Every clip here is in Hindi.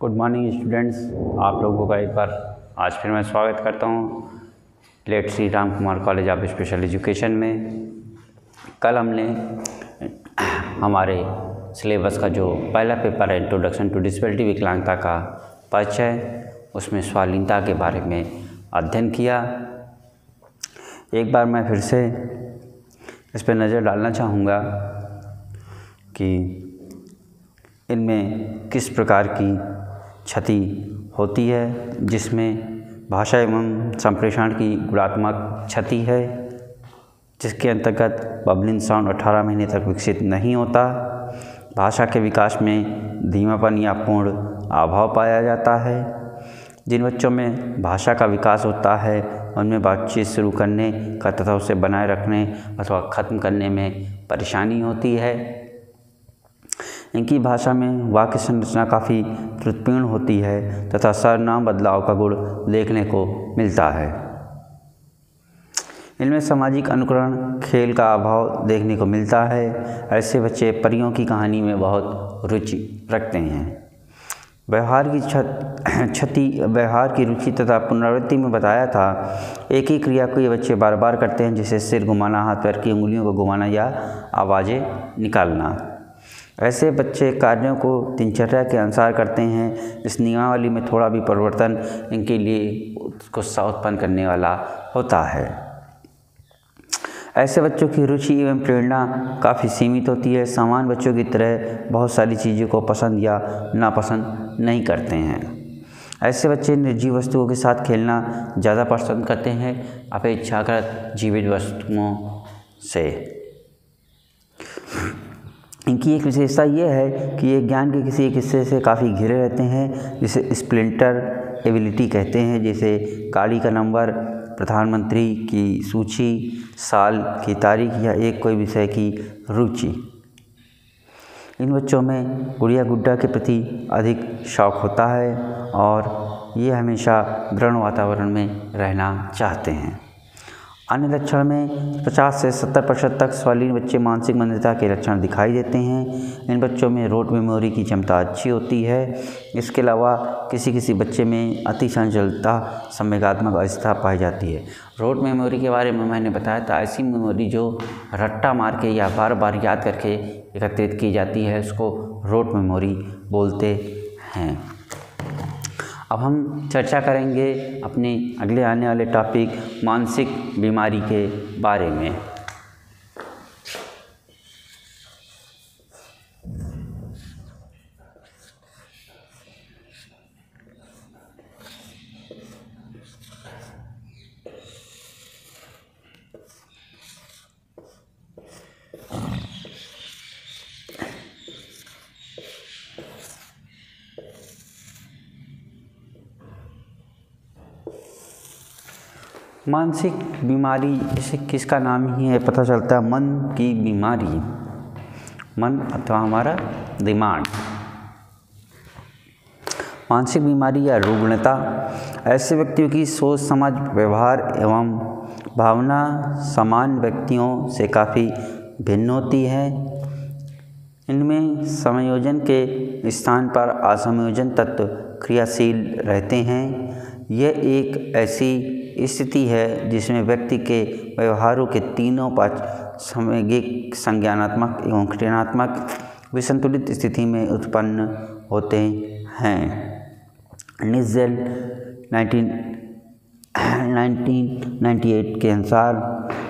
गुड मॉर्निंग स्टूडेंट्स, आप लोगों का एक बार आज फिर मैं स्वागत करता हूँ late Shri Ram Kumar college of special education में। कल हमने हमारे सिलेबस का जो पहला पेपर है इंट्रोडक्शन टू डिसेबिलिटी विकलांगता का परिचय, उसमें स्वाधीनता के बारे में अध्ययन किया। एक बार मैं फिर से इस पर नज़र डालना चाहूँगा कि इनमें किस प्रकार की क्षति होती है, जिसमें भाषा एवं संप्रेषण की गुणात्मक क्षति है, जिसके अंतर्गत बबलिंग साउंड 18 महीने तक विकसित नहीं होता। भाषा के विकास में धीमापन या पूर्ण अभाव पाया जाता है। जिन बच्चों में भाषा का विकास होता है उनमें बातचीत शुरू करने का तथा उसे बनाए रखने अथवा ख़त्म करने में परेशानी होती है। इनकी भाषा में वाक्य संरचना काफ़ी त्रुटिपूर्ण होती है तथा सर्वनाम बदलाव का गुण देखने को मिलता है। इनमें सामाजिक अनुकरण खेल का अभाव देखने को मिलता है। ऐसे बच्चे परियों की कहानी में बहुत रुचि रखते हैं। व्यवहार की रुचि तथा पुनरावृत्ति में बताया था, एक ही क्रिया को ये बच्चे बार बार करते हैं, जैसे सिर घुमाना, हाथ पैर की उंगलियों को घुमाना या आवाज़ें निकालना। ऐसे बच्चे कार्यों को दिनचर्या के अनुसार करते हैं। इस नियमावली में थोड़ा भी परिवर्तन इनके लिए गुस्सा उत्पन्न करने वाला होता है। ऐसे बच्चों की रुचि एवं प्रेरणा काफ़ी सीमित होती है। सामान्य बच्चों की तरह बहुत सारी चीज़ों को पसंद या नापसंद नहीं करते हैं। ऐसे बच्चे निर्जीव वस्तुओं के साथ खेलना ज़्यादा पसंद करते हैं अपेक्षाकृत जीवित वस्तुओं से। इनकी एक विशेषता ये है कि ये ज्ञान के किसी एक हिस्से से काफ़ी घिरे रहते हैं, जिसे स्प्लिंटर एबिलिटी कहते हैं, जैसे गाड़ी का नंबर, प्रधानमंत्री की सूची, साल की तारीख या एक कोई विषय की रुचि। इन बच्चों में गुड़िया गुड्डा के प्रति अधिक शौक होता है और ये हमेशा दृढ़ वातावरण में रहना चाहते हैं। अन्य लक्षण में 50 से 70% तक स्वालीन बच्चे मानसिक मंदता के लक्षण दिखाई देते हैं। इन बच्चों में रोट मेमोरी की क्षमता अच्छी होती है। इसके अलावा किसी बच्चे में अति चंचलता, संवेगात्मक अस्थिरता पाई जाती है। रोट मेमोरी के बारे में मैंने बताया था, ऐसी मेमोरी जो रट्टा मार के या बार बार याद करके एकत्रित की जाती है, उसको रोट मेमोरी बोलते हैं। अब हम चर्चा करेंगे अपने अगले आने वाले टॉपिक मानसिक बीमारी के बारे में। मानसिक बीमारी इसे किसका नाम ही है पता चलता है, मन की बीमारी, मन अथवा हमारा दिमाग। मानसिक बीमारी या रुग्णता ऐसे व्यक्तियों की सोच, समझ, व्यवहार एवं भावना सामान्य व्यक्तियों से काफ़ी भिन्न होती है। इनमें समायोजन के स्थान पर असमायोजन तत्व क्रियाशील रहते हैं। यह एक ऐसी स्थिति है जिसमें व्यक्ति के व्यवहारों के तीनों पक्ष सामयिक, संज्ञानात्मक एवं क्रियात्मक विसंतुलित स्थिति में उत्पन्न होते हैं। निज़ेल 1998 के अनुसार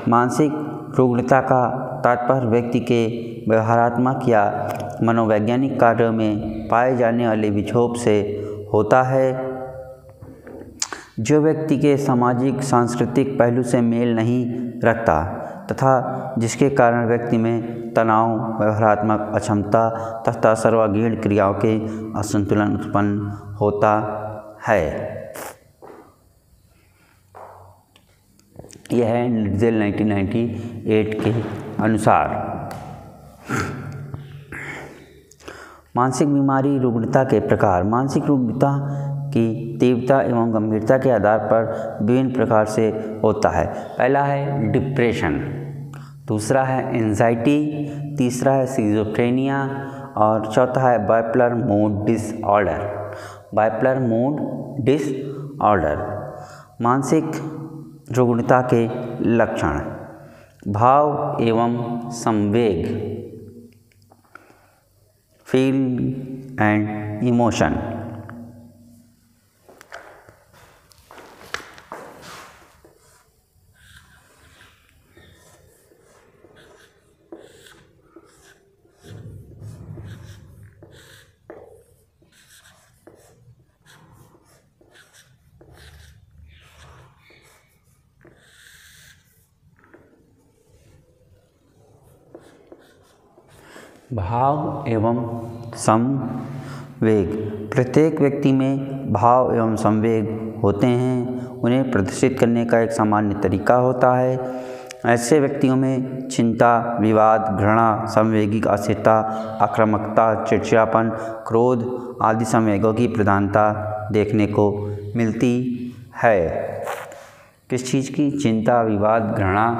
मानसिक रुग्णता का तात्पर्य व्यक्ति के व्यवहारात्मक या मनोवैज्ञानिक कार्यों में पाए जाने वाले विक्षोभ से होता है, जो व्यक्ति के सामाजिक सांस्कृतिक पहलू से मेल नहीं रखता तथा जिसके कारण व्यक्ति में तनाव, व्यवहारात्मक अक्षमता तथा सर्वांगीण क्रियाओं के असंतुलन उत्पन्न होता है। यह है निज़ेल 1998 के अनुसार। मानसिक बीमारी रुग्णता के प्रकार। मानसिक रुग्णता की तीव्रता एवं गंभीरता के आधार पर विभिन्न प्रकार से होता है। पहला है डिप्रेशन, दूसरा है एंजाइटी, तीसरा है सिजोफ्रेनिया और चौथा है bipolar mood disorder. Bipolar mood disorder मानसिक रुग्णता के लक्षण, भाव एवं संवेग, फील एंड इमोशन, भाव एवं संवेग। प्रत्येक व्यक्ति में भाव एवं संवेग होते हैं, उन्हें प्रदर्शित करने का एक सामान्य तरीका होता है। ऐसे व्यक्तियों में चिंता, विवाद, घृणा, संवेगिक अस्थिरता, आक्रामकता, चिड़चिड़ापन, क्रोध आदि संवेगों की प्रधानता देखने को मिलती है। किस चीज़ की? चिंता, विवाद, घृणा,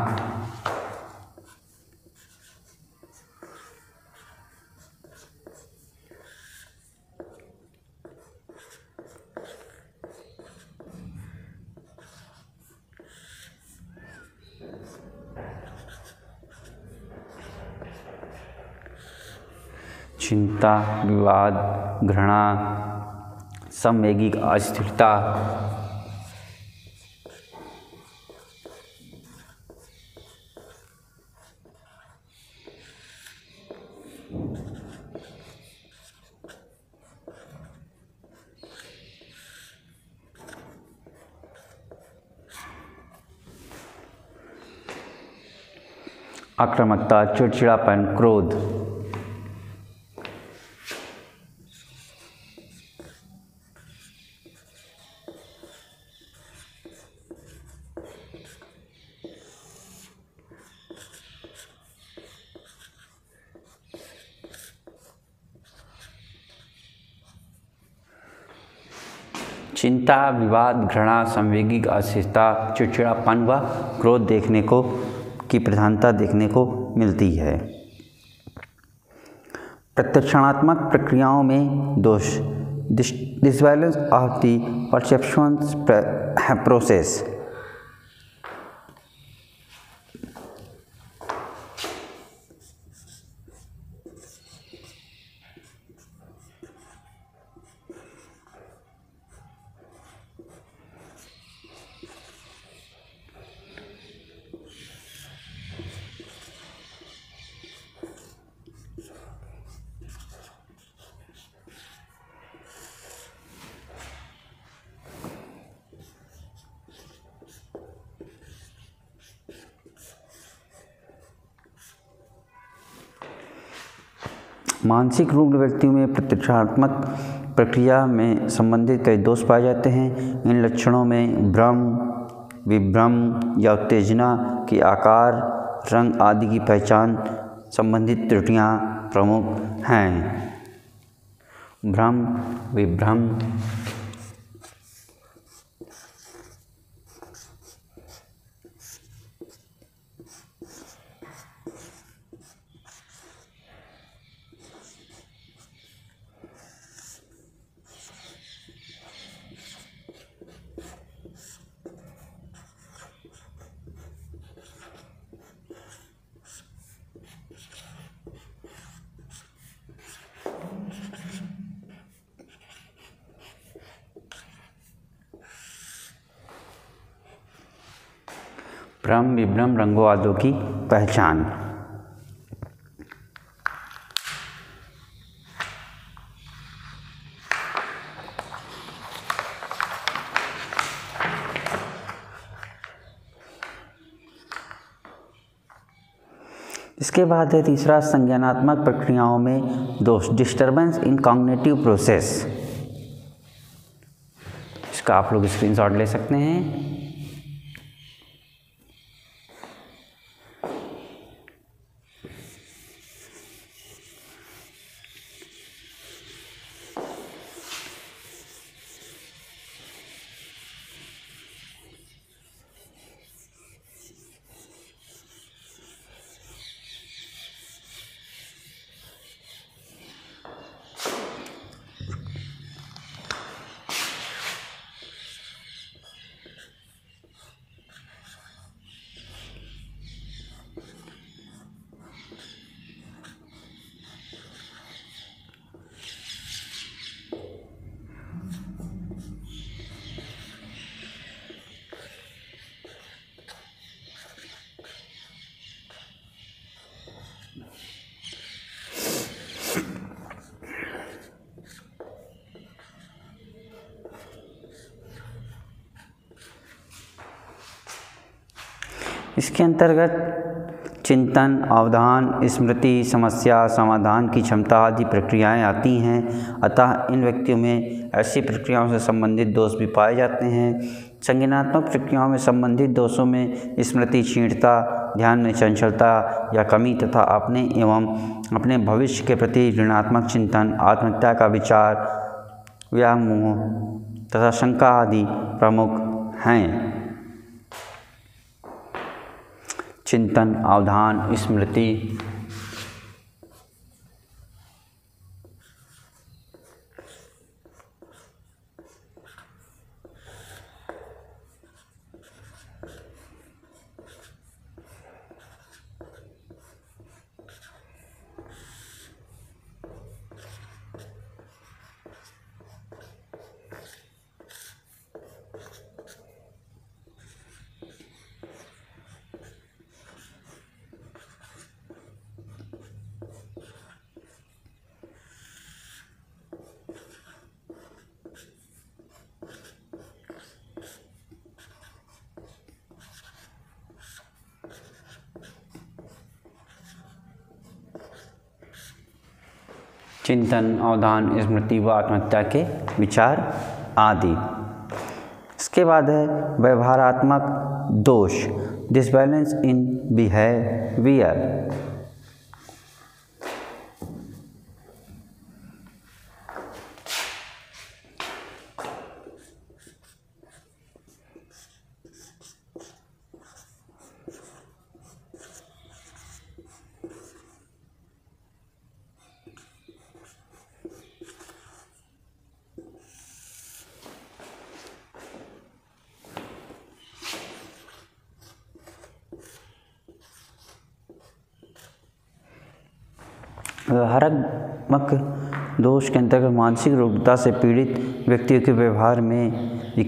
चिंता, विवाद, घृणा, संवेगिक अस्थिरता, आक्रामकता, चिड़चिड़ापन, क्रोध, चिंता, विवाद, घृणा, संवेगिक अस्थिरता, चिड़चिड़ापन व क्रोध देखने को की प्रधानता देखने को मिलती है। प्रत्यक्षणात्मक प्रक्रियाओं में दोष, disbalance of the perceptions process, मानसिक रुग्ण व्यक्तियों में प्रत्यक्षात्मक प्रक्रिया में संबंधित कई दोष पाए जाते हैं। इन लक्षणों में भ्रम, विभ्रम या उत्तेजना के आकार, रंग आदि की पहचान संबंधित त्रुटियां प्रमुख हैं। भ्रम, विभ्रम, भ्रम, विभ्रम, रंगों आदि की पहचान। इसके बाद है तीसरा, संज्ञानात्मक प्रक्रियाओं में दोष, डिस्टर्बेंस इन कॉग्निटिव प्रोसेस। इसका आप लोग स्क्रीनशॉट ले सकते हैं। इसके अंतर्गत चिंतन, अवधान, स्मृति, समस्या समाधान की क्षमता आदि प्रक्रियाएं आती हैं। अतः इन व्यक्तियों में ऐसी प्रक्रियाओं से संबंधित दोष भी पाए जाते हैं। संज्ञानात्मक प्रक्रियाओं में संबंधित दोषों में स्मृति क्षीणता, ध्यान में चंचलता या कमी तथा अपने एवं अपने भविष्य के प्रति ऋणात्मक चिंतन, आत्महत्या का विचार, व्यामोह तथा शंका आदि प्रमुख हैं। चिंतन, अवधान, स्मृति, चिंतन, अवधान, स्मृति व आत्महत्या के विचार आदि। इसके बाद है व्यवहारात्मक दोष, डिसबैलेंस इन बिहेवियर। व्यवहारात्मक दोष के अंतर्गत मानसिक रुग्णता से पीड़ित व्यक्तियों के व्यवहार में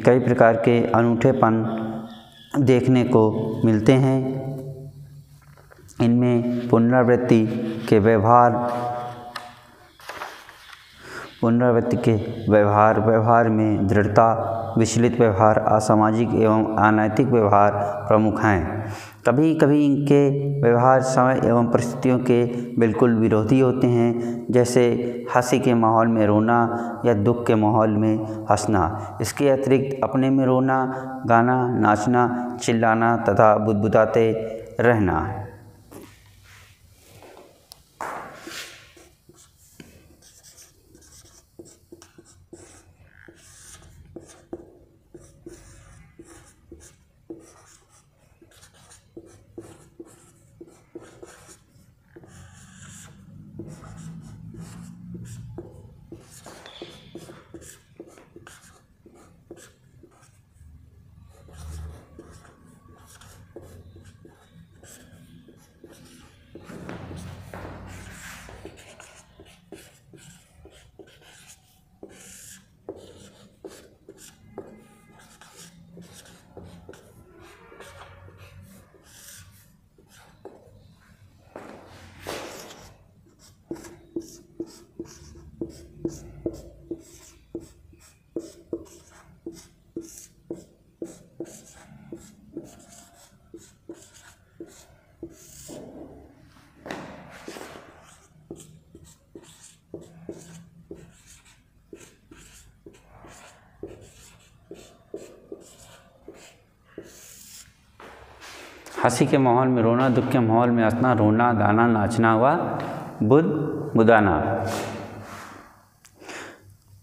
कई प्रकार के अनूठेपन देखने को मिलते हैं। इनमें पुनरावृत्ति के व्यवहार में दृढ़ता, विचलित व्यवहार, असामाजिक एवं अनैतिक व्यवहार प्रमुख हैं। कभी कभी इनके व्यवहार समय एवं परिस्थितियों के बिल्कुल विरोधी होते हैं, जैसे हंसी के माहौल में रोना या दुख के माहौल में हंसना। इसके अतिरिक्त अपने में रोना, गाना, नाचना, चिल्लाना तथा बुदबुदाते रहना। हंसी के माहौल में रोना, दुख के माहौल में हंसना, रोना, गाना, नाचना व बुदबुदाना।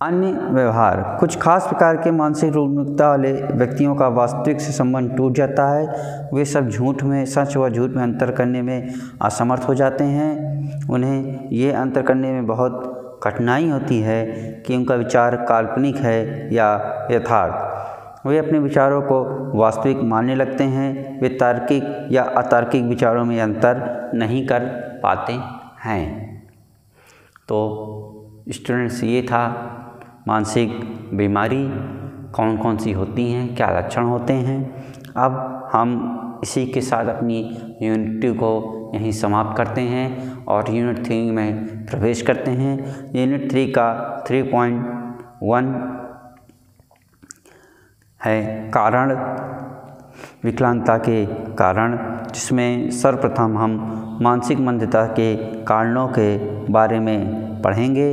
अन्य व्यवहार, कुछ खास प्रकार के मानसिक रुग्णता वाले व्यक्तियों का वास्तविक से संबंध टूट जाता है। वे सब सच व झूठ में अंतर करने में असमर्थ हो जाते हैं। उन्हें ये अंतर करने में बहुत कठिनाई होती है कि उनका विचार काल्पनिक है या यथार्थ। वे अपने विचारों को वास्तविक मानने लगते हैं। वे तार्किक या अतार्किक विचारों में अंतर नहीं कर पाते हैं। तो स्टूडेंट्स, ये था मानसिक बीमारी कौन कौन सी होती हैं, क्या लक्षण होते हैं। अब हम इसी के साथ अपनी यूनिट 2 को यहीं समाप्त करते हैं और यूनिट 3 में प्रवेश करते हैं। यूनिट 3 का 3.1 है कारण विकलांगता के कारण, जिसमें सर्वप्रथम हम मानसिक मंदता के कारणों के बारे में पढ़ेंगे।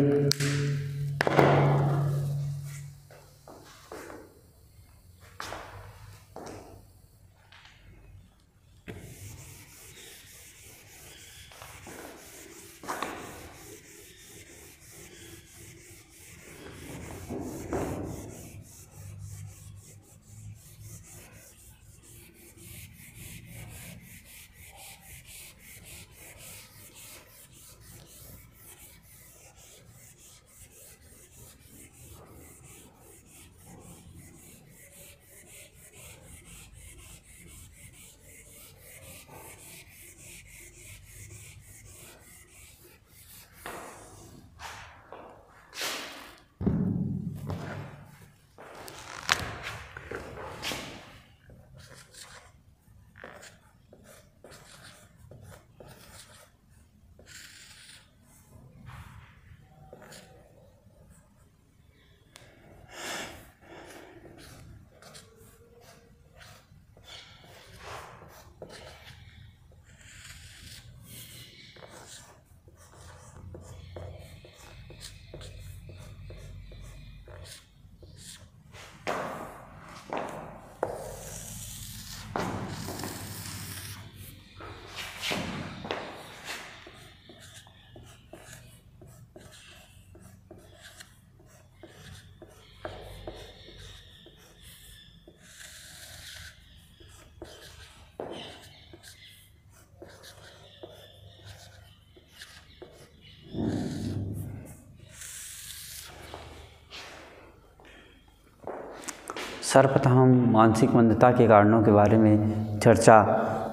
सर्वप्रथम हम मानसिक मंदता के कारणों के बारे में चर्चा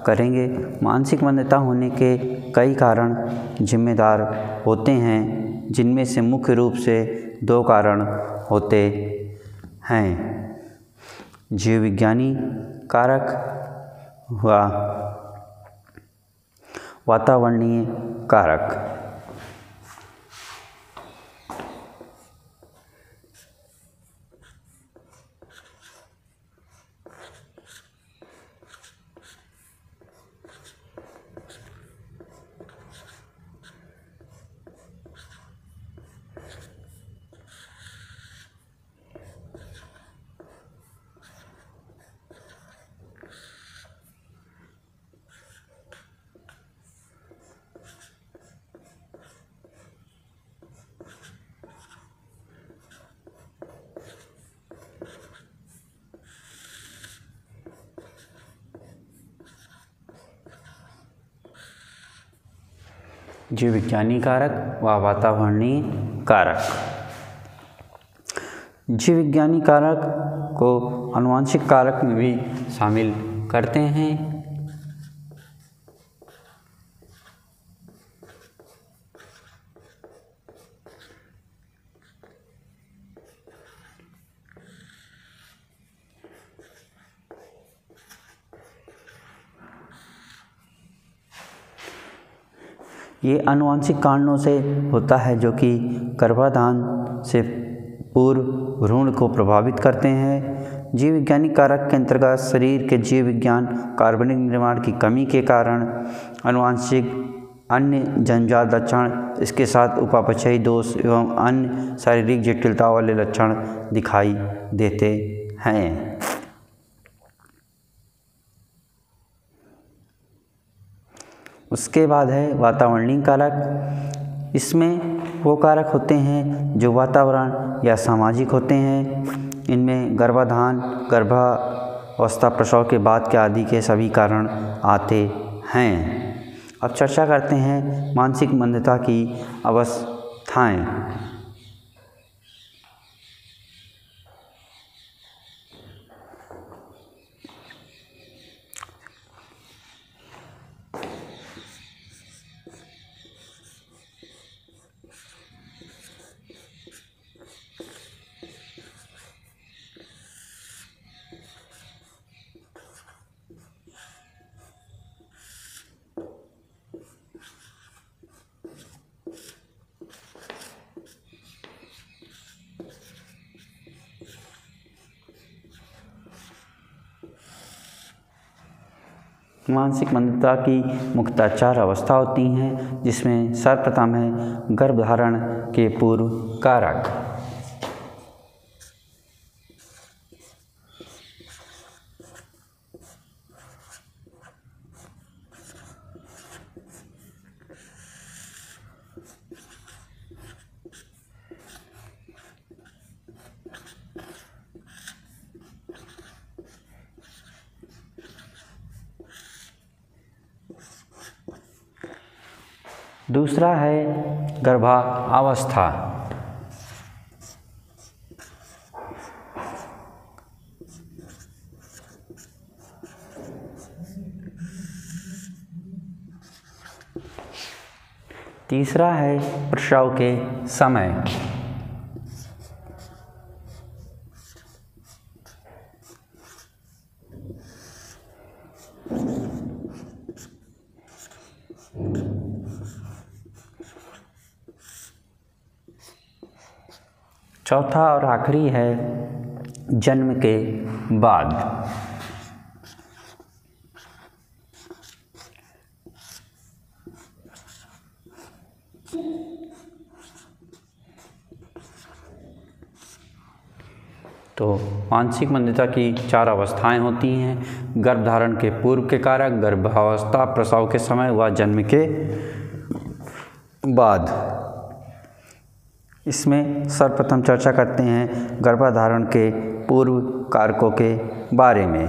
करेंगे। मानसिक मंदता होने के कई कारण जिम्मेदार होते हैं, जिनमें से मुख्य रूप से 2 कारण होते हैं: जीव विज्ञानी कारक व वातावरणीय कारक। जीव विज्ञानी कारक व वातावरणीय कारक। जीव विज्ञानी कारक को आनुवंशिक कारक में भी शामिल करते हैं। ये आनुवंशिक कारणों से होता है जो कि गर्भाधान से पूर्व भ्रूण को प्रभावित करते हैं। जीव विज्ञानी कारक के अंतर्गत शरीर के जीव विज्ञान कार्बनिक निर्माण की कमी के कारण आनुवंशिक अन्य जन्मजात लक्षण, इसके साथ उपापचयी दोष एवं अन्य शारीरिक जटिलता वाले लक्षण दिखाई देते हैं। उसके बाद है वातावरणीय कारक। इसमें वो कारक होते हैं जो वातावरण या सामाजिक होते हैं। इनमें गर्भाधान, गर्भावस्था, प्रसव के बाद के आदि के सभी कारण आते हैं। अब चर्चा करते हैं मानसिक मंदता की अवस्थाएं। मानसिक मंदता की मुख्यतः 4 अवस्था होती हैं, जिसमें सर्वप्रथम है गर्भधारण के पूर्व कारक। दूसरा है गर्भावस्था। तीसरा है प्रसव के समय। चौथा और आखिरी है जन्म के बाद। तो मानसिक मंदता की 4 अवस्थाएं होती हैं: गर्भधारण के पूर्व के कारक, गर्भावस्था, प्रसव के समय व जन्म के बाद। इसमें सर्वप्रथम चर्चा करते हैं गर्भधारण के पूर्व कारकों के बारे में।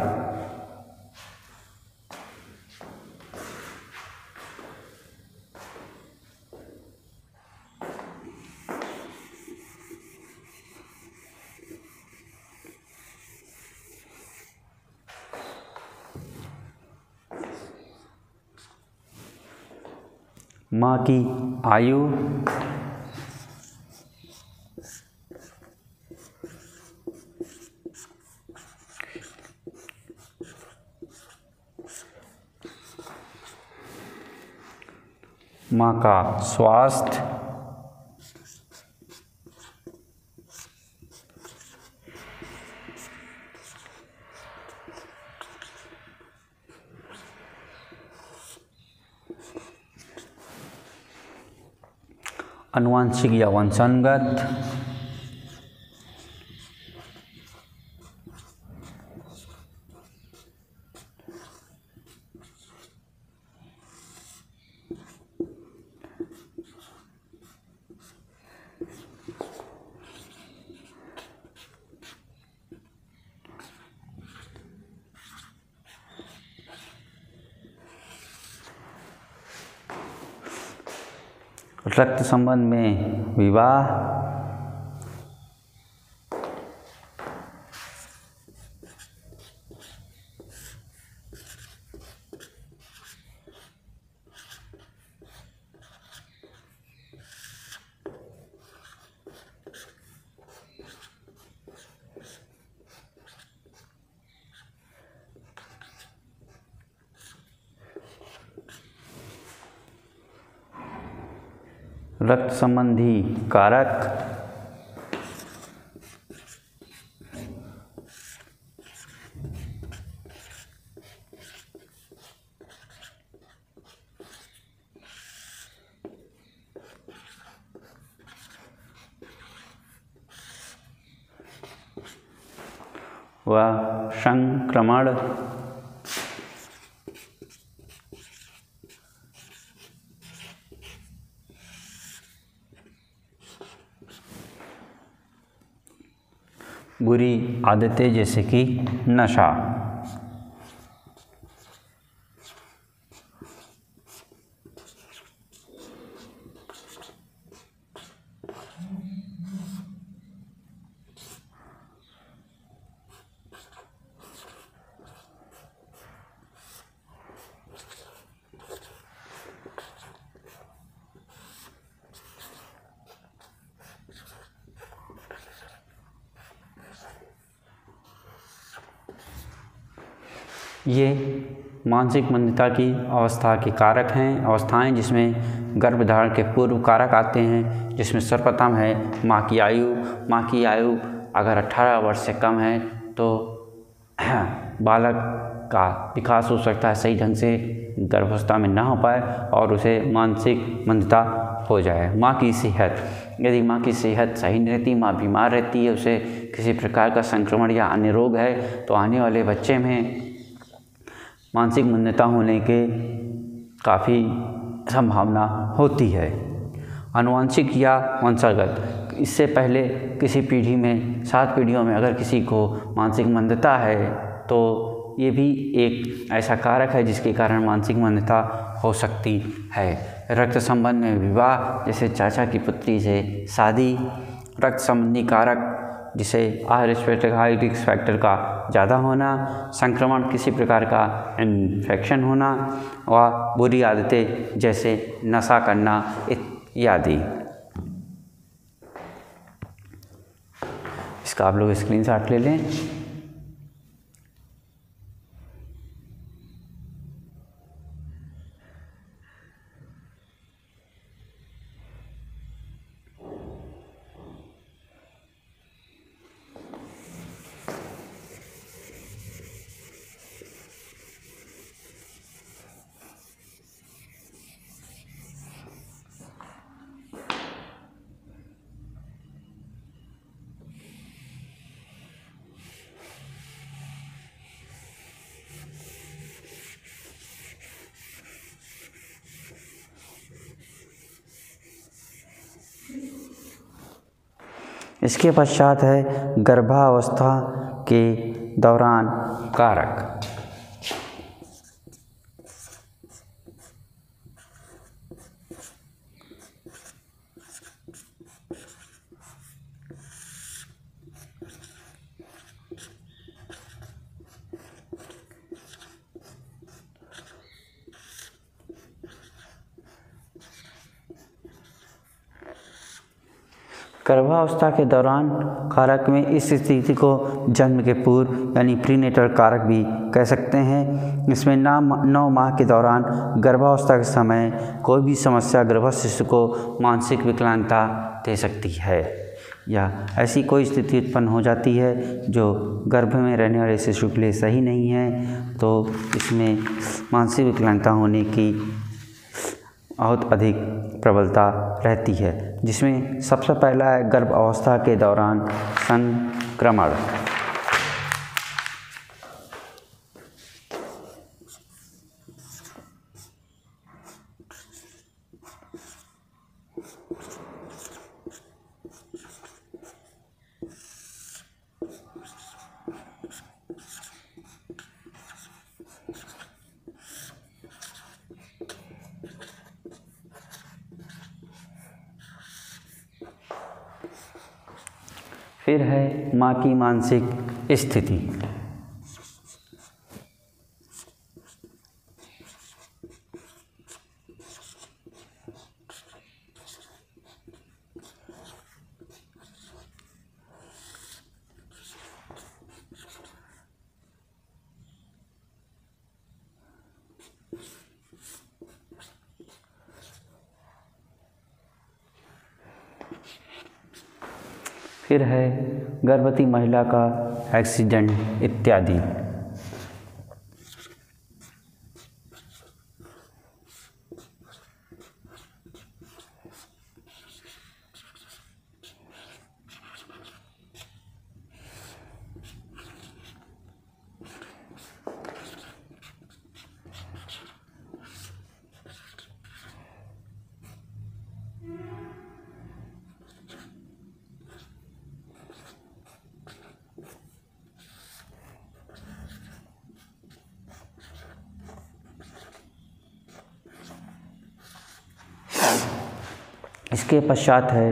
माँ की आयु, माँ का स्वास्थ्य, आनुवंशिक या वंशानुगत, रक्त संबंध में विवाह, रक्त संबंधी कारक, व संक्रमण, बुरी आदतें जैसे कि नशा। ये मानसिक मंदता की अवस्था के कारक हैं, अवस्थाएं जिसमें गर्भधारण के पूर्व कारक आते हैं, जिसमें सर्वप्रथम है माँ की आयु। माँ की आयु अगर 18 वर्ष से कम है तो बालक का विकास हो सकता है, सही ढंग से गर्भावस्था में ना हो पाए और उसे मानसिक मंदता हो जाए। माँ की सेहत, यदि माँ की सेहत सही नहीं रहती, माँ बीमार रहती है, उसे किसी प्रकार का संक्रमण या अन्य रोग है, तो आने वाले बच्चे में मानसिक मंदता होने के काफ़ी संभावना होती है। आनुवंशिक या वंशागत, इससे पहले किसी पीढ़ी में 7 पीढ़ियों में अगर किसी को मानसिक मंदता है तो ये भी एक ऐसा कारक है जिसके कारण मानसिक मंदता हो सकती है। रक्त संबंध में विवाह, जैसे चाचा की पुत्री से शादी, रक्त संबंधी कारक जिसे हाई रिस्क फैक्टर का ज़्यादा होना, संक्रमण, किसी प्रकार का इन्फेक्शन होना और बुरी आदतें जैसे नशा करना इत्यादि। इसका आप लोग स्क्रीनशॉट ले लें। इसके पश्चात है गर्भावस्था के दौरान कारक। गर्भावस्था के दौरान कारक में इस स्थिति को जन्म के पूर्व यानी प्रीनेटल कारक भी कह सकते हैं। इसमें 9 माह के दौरान गर्भावस्था के समय कोई भी समस्या गर्भस्थ शिशु को मानसिक विकलांगता दे सकती है या ऐसी कोई स्थिति उत्पन्न हो जाती है जो गर्भ में रहने वाले शिशु के लिए सही नहीं है, तो इसमें मानसिक विकलांगता होने की बहुत अधिक प्रबलता रहती है, जिसमें सबसे पहला है गर्भ अवस्था के दौरान संक्रमण। फिर है माँ की मानसिक स्थिति। फिर है गर्भवती महिला का एक्सीडेंट इत्यादि। इसके पश्चात है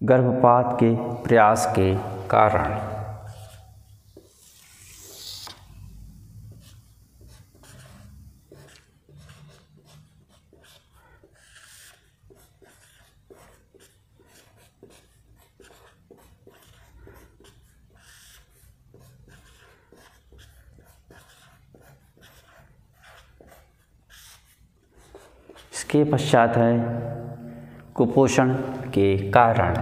गर्भपात के प्रयास के कारण। इसके पश्चात है कुपोषण के कारण।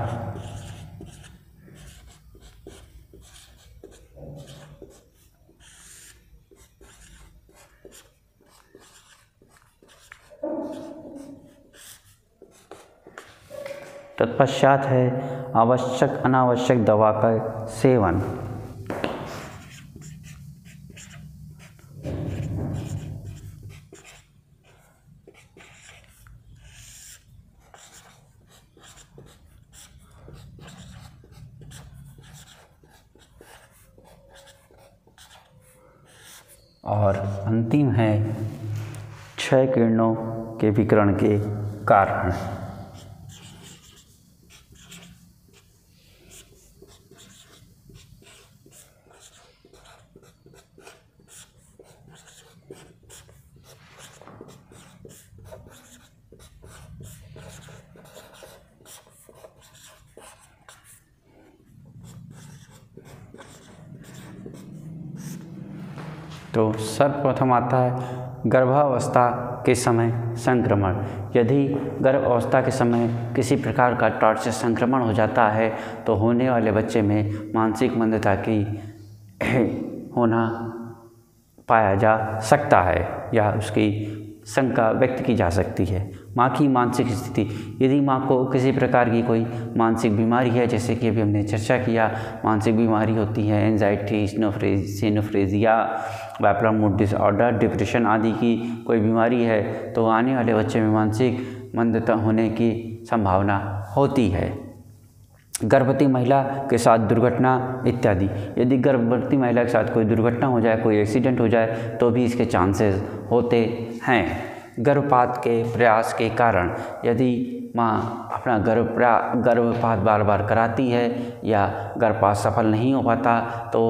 तत्पश्चात है आवश्यक अनावश्यक दवा का सेवन। और अंतिम है क्षय किरणों के विकिरण के कारण। तो सर्वप्रथम आता है गर्भावस्था के समय संक्रमण। यदि गर्भावस्था के समय किसी प्रकार का टॉर्चर संक्रमण हो जाता है तो होने वाले बच्चे में मानसिक मंदता की होना पाया जा सकता है या उसकी शंका व्यक्त की जा सकती है। माँ की मानसिक स्थिति, यदि माँ को किसी प्रकार की कोई मानसिक बीमारी है, जैसे कि अभी हमने चर्चा किया मानसिक बीमारी होती है anxiety, schizophrenia, bipolar mood disorder, depression आदि की कोई बीमारी है तो आने वाले बच्चे में मानसिक मंदता होने की संभावना होती है। गर्भवती महिला के साथ दुर्घटना इत्यादि, यदि गर्भवती महिला के साथ कोई दुर्घटना हो जाए, कोई एक्सीडेंट हो जाए तो भी इसके चांसेस होते हैं। गर्भपात के प्रयास के कारण, यदि माँ अपना गर्भपात बार बार कराती है या गर्भपात सफल नहीं हो पाता तो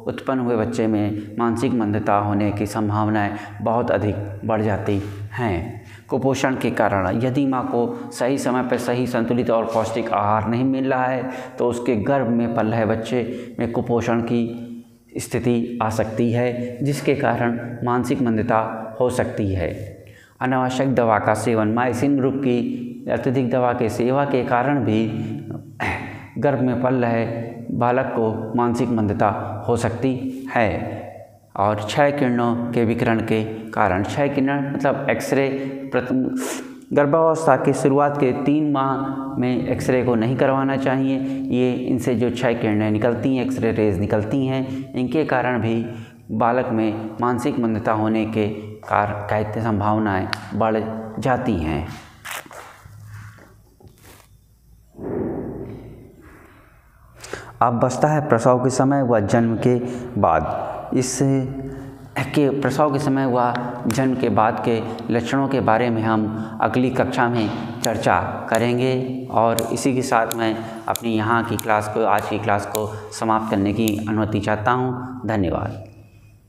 उत्पन्न हुए बच्चे में मानसिक मंदता होने की संभावनाएं बहुत अधिक बढ़ जाती हैं। कुपोषण के कारण, यदि माँ को सही समय पर सही संतुलित और पौष्टिक आहार नहीं मिल रहा है तो उसके गर्भ में पल रहे बच्चे में कुपोषण की स्थिति आ सकती है, जिसके कारण मानसिक मंदता हो सकती है। अनावश्यक दवा का सेवन, माइसिन ग्रुप की अत्यधिक दवा के सेवा के कारण भी गर्भ में पल रहे बालक को मानसिक मंदता हो सकती है। और क्षय किरणों के विकिरण के कारण, क्षय किरण मतलब एक्सरे, गर्भावस्था के शुरुआत के 3 माह में एक्सरे को नहीं करवाना चाहिए। ये इनसे जो क्षय किरणें निकलती हैं, एक्सरे रेज निकलती हैं, इनके कारण भी बालक में मानसिक मंदता होने के कहते संभावनाएं बढ़ जाती हैं। अब बचता है प्रसव के समय व जन्म के बाद। इस के प्रसव के समय व जन्म के बाद के लक्षणों के बारे में हम अगली कक्षा में चर्चा करेंगे। और इसी के साथ मैं अपनी यहाँ की क्लास को, आज की क्लास को समाप्त करने की अनुमति चाहता हूँ। धन्यवाद।